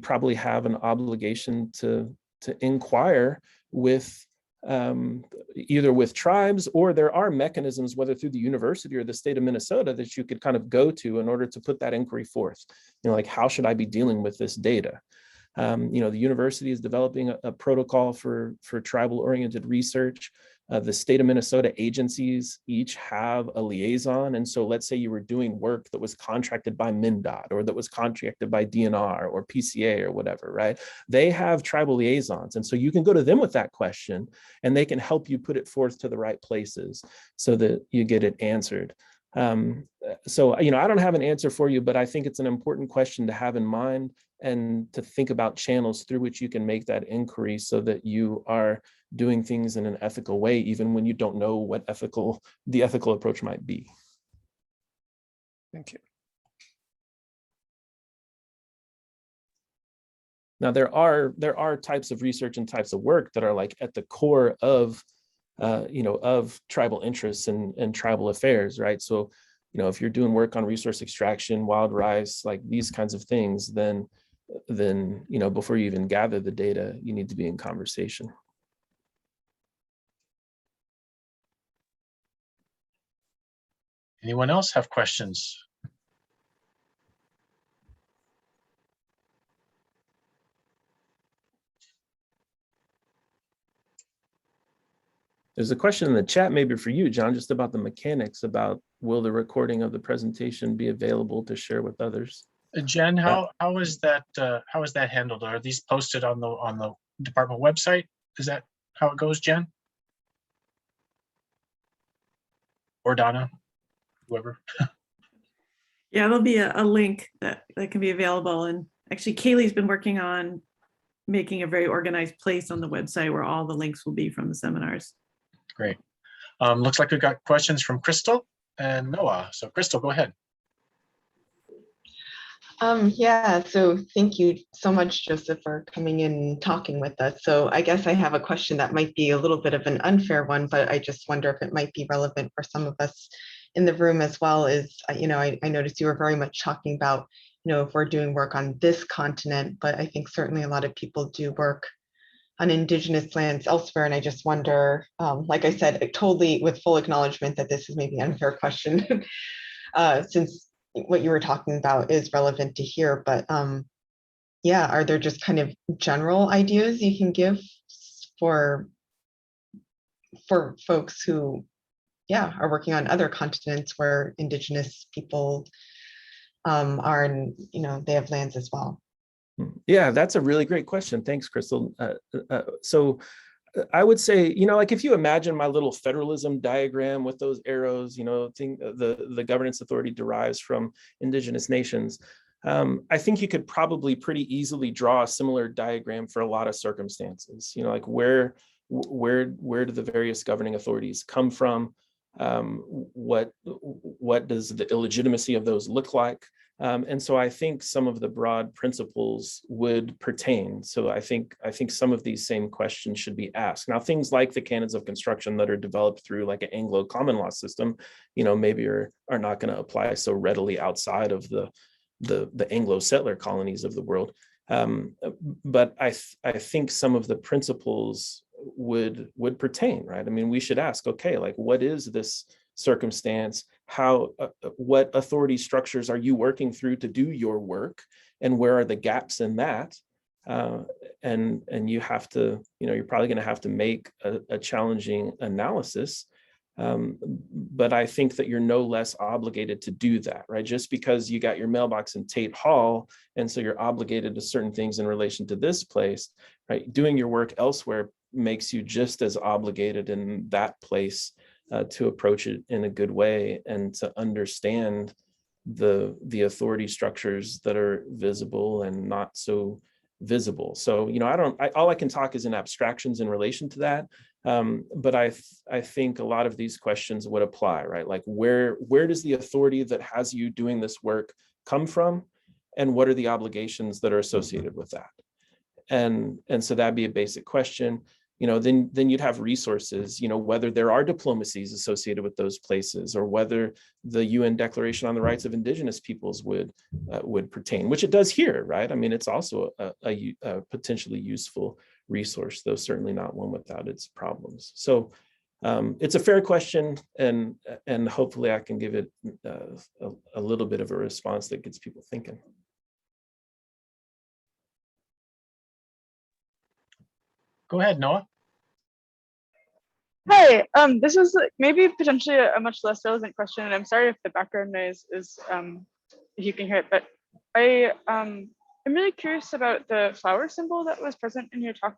probably have an obligation to inquire with either with tribes, or there are mechanisms, whether through the university or the state of Minnesota, that you could kind of go to in order to put that inquiry forth. Like, how should I be dealing with this data? The university is developing a protocol for tribal oriented research. The state of Minnesota agencies each have a liaison. And so let's say you were doing work that was contracted by MnDOT, or that was contracted by DNR or PCA or whatever, right? They have tribal liaisons. And so you can go to them with that question, and they can help you put it forth to the right places so that you get it answered. So I don't have an answer for you, but I think it's an important question to have in mind, and to think about channels through which you can make that inquiry so that you are doing things in an ethical way, even when you don't know what the ethical approach might be. Thank you. Now, there are types of research and types of work that are like at the core of of tribal interests and tribal affairs, right? So, if you're doing work on resource extraction, wild rice, like these kinds of things, then before you even gather the data, you need to be in conversation. Anyone else have questions? There's a question in the chat, maybe for you, John, just about the mechanics about, will the recording of the presentation be available to share with others? Jen, how is that handled? Are these posted on the department website? Is that how it goes, Jen? Or Donna, whoever. Yeah, there'll be a link that can be available. And actually, Kaylee's been working on making a very organized place on the website where all the links will be from the seminars. Great. Looks like we've got questions from Crystal and Noah. So Crystal, go ahead. Yeah, so thank you so much, Joseph, for coming in and talking with us. So I guess I have a question that might be a little bit of an unfair one, but I just wonder if it might be relevant for some of us in the room as well. Is, I noticed you were very much talking about, if we're doing work on this continent, but I think certainly a lot of people do work on Indigenous lands elsewhere. And I just wonder, like I said, totally with full acknowledgement that this is maybe an unfair question, since what you were talking about is relevant to here, but yeah, are there just kind of general ideas you can give for folks who, are working on other continents where Indigenous people are, and they have lands as well? Yeah, that's a really great question. Thanks, Crystal. So I would say, like if you imagine my little federalism diagram with those arrows, the governance authority derives from Indigenous nations. I think you could probably pretty easily draw a similar diagram for a lot of circumstances. Like where do the various governing authorities come from? What does the illegitimacy of those look like? And so I think some of the broad principles would pertain. So I think some of these same questions should be asked. Now, things like the canons of construction that are developed through like an Anglo common law system, maybe are not going to apply so readily outside of the Anglo settler colonies of the world. But I think some of the principles would pertain, right? I mean, we should ask, okay, like what is this circumstance? How, what authority structures are you working through to do your work, and where are the gaps in that? And you have to, you're probably going to have to make a challenging analysis. But I think that you're no less obligated to do that, right? Just because you got your mailbox in Tate Hall, and so you're obligated to certain things in relation to this place, right? Doing your work elsewhere makes you just as obligated in that place to approach it in a good way, and to understand the authority structures that are visible and not so visible. So, all I can talk is in abstractions in relation to that. But I think a lot of these questions would apply, right? Like where does the authority that has you doing this work come from? And what are the obligations that are associated with that? And so that'd be a basic question. Then you'd have resources, whether there are diplomacies associated with those places, or whether the UN Declaration on the Rights of Indigenous Peoples would pertain, which it does here, right? I mean, it's also a potentially useful resource, though certainly not one without its problems. So it's a fair question, and hopefully I can give it a little bit of a response that gets people thinking. Go ahead, Noah. Hi, this is maybe potentially a much less relevant question, and I'm sorry if the background noise is, if you can hear it, but I'm really curious about the flower symbol that was present in your talk.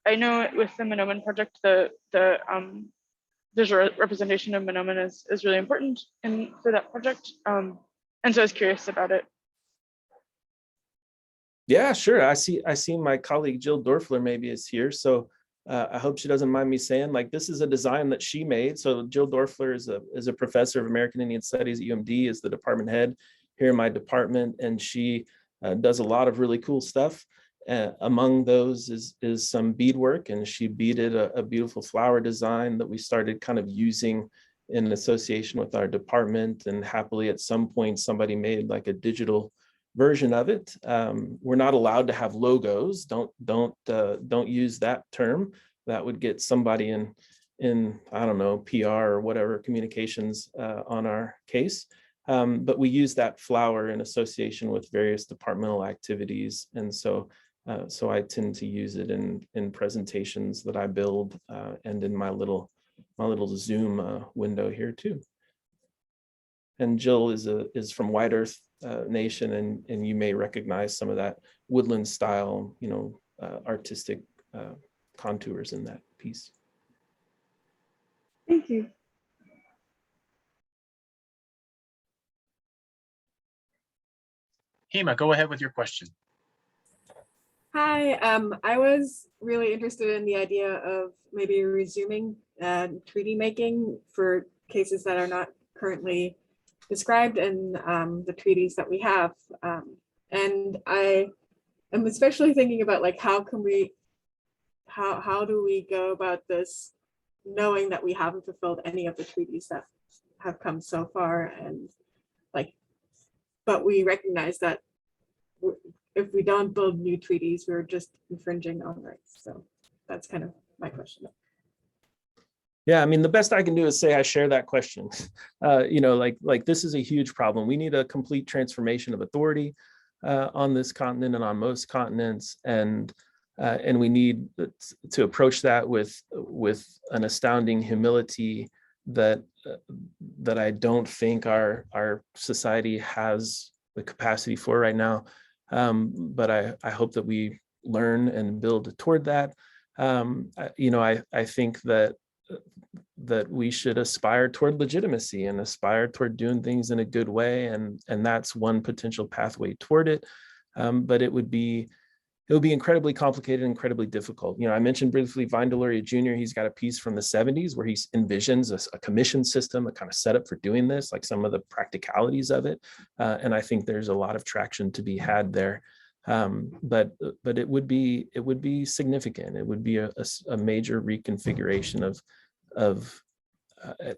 I know with the Monoman project, the visual representation of Monoman is really important for that project, and so I was curious about it. Yeah, sure. I see my colleague Jill Dorfler maybe is here, so I hope she doesn't mind me saying, like, this is a design that she made. So Jill Dorfler is a professor of American Indian Studies at UMD, is the department head here in my department, and she does a lot of really cool stuff. Among those is some beadwork, and she beaded a beautiful flower design that we started kind of using in association with our department, and happily at some point somebody made like a digital version of it. We're not allowed to have logos. Don't use that term. That would get somebody in I don't know, PR or whatever communications on our case. But we use that flower in association with various departmental activities, and so I tend to use it in presentations that I build and in my little Zoom window here too. And Jill is from White Earth Nation, and you may recognize some of that woodland style, artistic contours in that piece. Thank you. Hema, go ahead with your question. Hi, I was really interested in the idea of maybe resuming treaty making for cases that are not currently described in the treaties that we have. And I am especially thinking about, like, how do we go about this, knowing that we haven't fulfilled any of the treaties that have come so far, and but we recognize that if we don't build new treaties, we're just infringing on rights. So that's kind of my question. Yeah, I mean, the best I can do is say I share that question. Like this is a huge problem. We need a complete transformation of authority on this continent and on most continents, and we need to approach that with an astounding humility that I don't think our society has the capacity for right now. But I hope that we learn and build toward that. I think that we should aspire toward legitimacy and aspire toward doing things in a good way, and that's one potential pathway toward it. But it would be incredibly complicated, incredibly difficult. I mentioned briefly Vine Deloria Jr. He's got a piece from the 70s where he envisions a commission system, a kind of setup for doing this, like some of the practicalities of it. And I think there's a lot of traction to be had there. But it would be significant. It would be a major reconfiguration of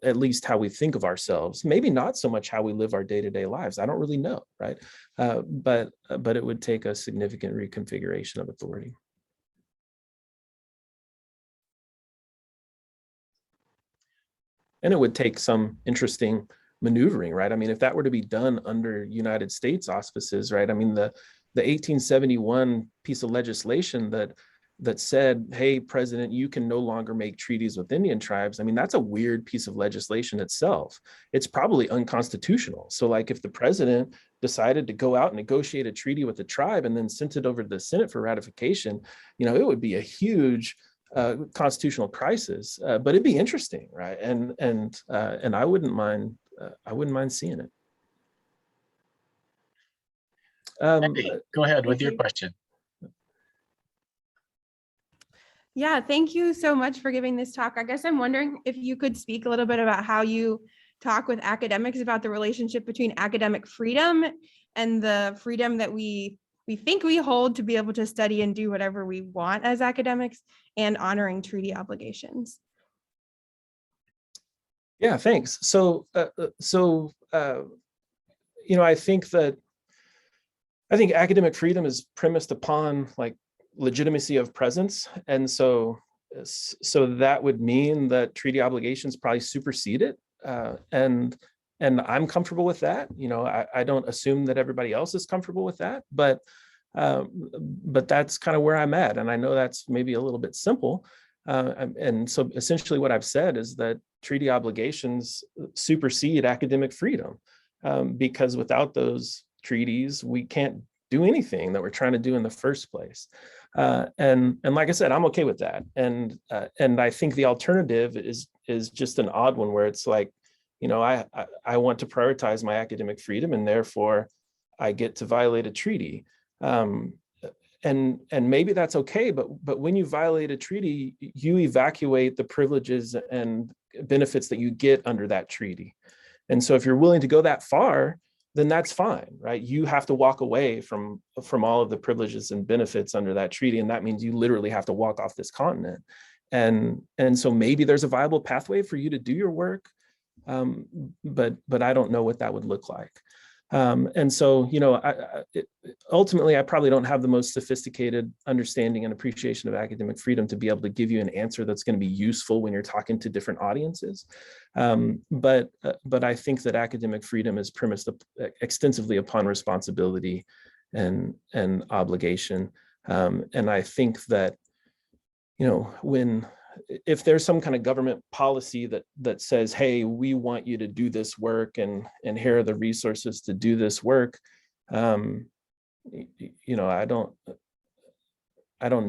at least how we think of ourselves. Maybe not so much how we live our day-to-day lives. I don't really know, right? But it would take a significant reconfiguration of authority. And it would take some interesting maneuvering, right? I mean, if that were to be done under United States auspices, right? I mean, the 1871 piece of legislation that said, hey, President, you can no longer make treaties with Indian tribes. I mean, that's a weird piece of legislation itself. It's probably unconstitutional. So like if the president decided to go out and negotiate a treaty with the tribe and then sent it over to the Senate for ratification, it would be a huge constitutional crisis, but it'd be interesting, right? And I wouldn't mind seeing it. Andy, go ahead with your question. Yeah, thank you so much for giving this talk. I guess I'm wondering if you could speak a little bit about how you talk with academics about the relationship between academic freedom and the freedom that we think we hold to be able to study and do whatever we want as academics, and honoring treaty obligations. Yeah, thanks. So I think academic freedom is premised upon like legitimacy of presence. And so that would mean that treaty obligations probably supersede it. And I'm comfortable with that. You know, I don't assume that everybody else is comfortable with that, but that's kind of where I'm at. And I know that's maybe a little bit simple. And so essentially what I've said is that treaty obligations supersede academic freedom, because without those treaties, we can't do anything that we're trying to do in the first place. And like I said, I'm okay with that. And I think the alternative is just an odd one, where it's like, you know, I want to prioritize my academic freedom, and therefore I get to violate a treaty. And maybe that's okay, but when you violate a treaty, you evacuate the privileges and benefits that you get under that treaty. And so if you're willing to go that far, then that's fine, right? You have to walk away from all of the privileges and benefits under that treaty, and that means you literally have to walk off this continent. And so maybe there's a viable pathway for you to do your work, but I don't know what that would look like. And so, you know, ultimately, I probably don't have the most sophisticated understanding and appreciation of academic freedom to be able to give you an answer that's going to be useful when you're talking to different audiences. But I think that academic freedom is premised extensively upon responsibility and obligation. And I think that, you know, if there's some kind of government policy that says, hey, we want you to do this work, and here are the resources to do this work, you know, I don't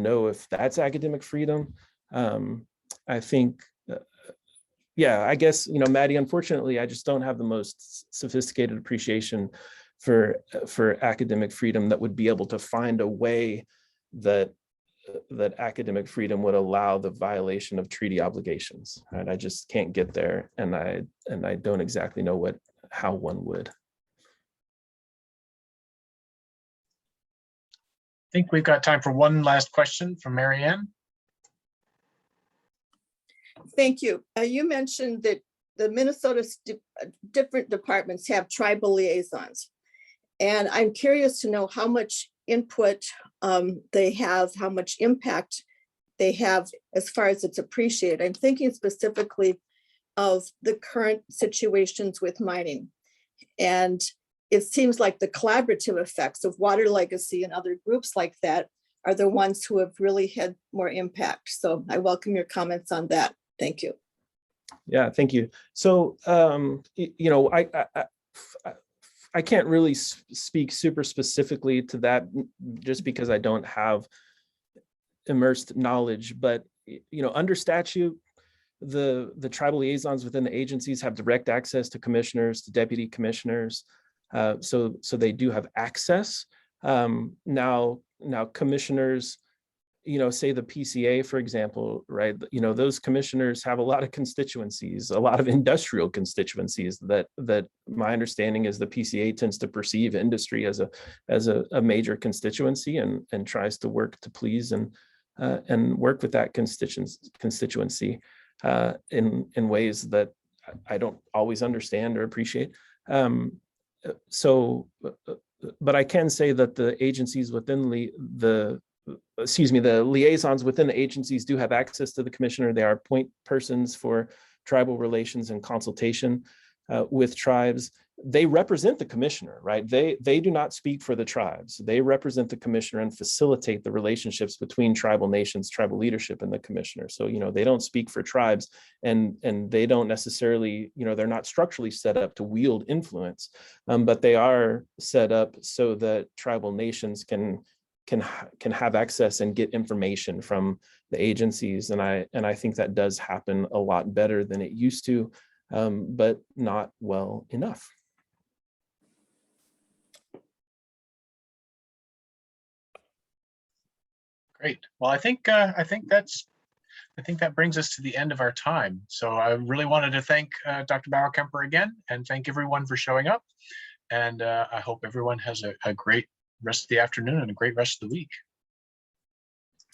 know if that's academic freedom. I think, yeah, I guess, you know, Maddie, unfortunately, I just don't have the most sophisticated appreciation for academic freedom that would be able to find a way that academic freedom would allow the violation of treaty obligations. Right? I just can't get there, and I don't exactly know how one would. I think we've got time for one last question from Marianne. Thank you. You mentioned that the Minnesota different departments have tribal liaisons, and I'm curious to know how much input they have, how much impact they have as far as it's appreciated. I'm thinking specifically of the current situations with mining. And it seems like the collaborative effects of Water Legacy and other groups like that are the ones who have really had more impact. So I welcome your comments on that. Thank you. Yeah, thank you. So, you know, I can't really speak super specifically to that, just because I don't have immersed knowledge, but, you know, under statute, the tribal liaisons within the agencies have direct access to commissioners, to deputy commissioners. So they do have access. Now commissioners, you know, say the PCA, for example, right? You know, those commissioners have a lot of constituencies, a lot of industrial constituencies that my understanding is the PCA tends to perceive industry as a major constituency, and tries to work to please and work with that constituency in ways that I don't always understand or appreciate. But I can say that the agencies within the liaisons within the agencies do have access to the commissioner. They are point persons for tribal relations and consultation with tribes. They represent the commissioner, right? They do not speak for the tribes. They represent the commissioner and facilitate the relationships between tribal nations, tribal leadership, and the commissioner. So, you know, they don't speak for tribes, and they don't necessarily, you know, they're not structurally set up to wield influence, but they are set up so that tribal nations can have access and get information from the agencies. And I think that does happen a lot better than it used to, but not well enough. Great. Well, I think that brings us to the end of our time. So I really wanted to thank Dr. Bauerkemper again, and thank everyone for showing up. And I hope everyone has a great rest of the afternoon and a great rest of the week.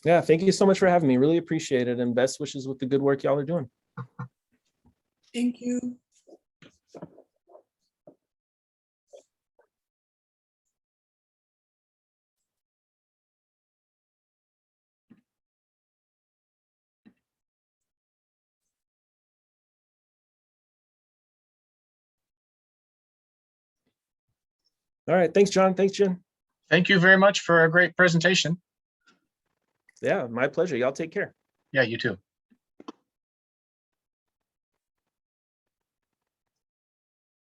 Yeah, thank you so much for having me. Really appreciate it, and best wishes with the good work y'all are doing. Thank you. All right. Thanks, John. Thanks, Jen. Thank you very much for a great presentation. Yeah, my pleasure. Y'all take care. Yeah, you too.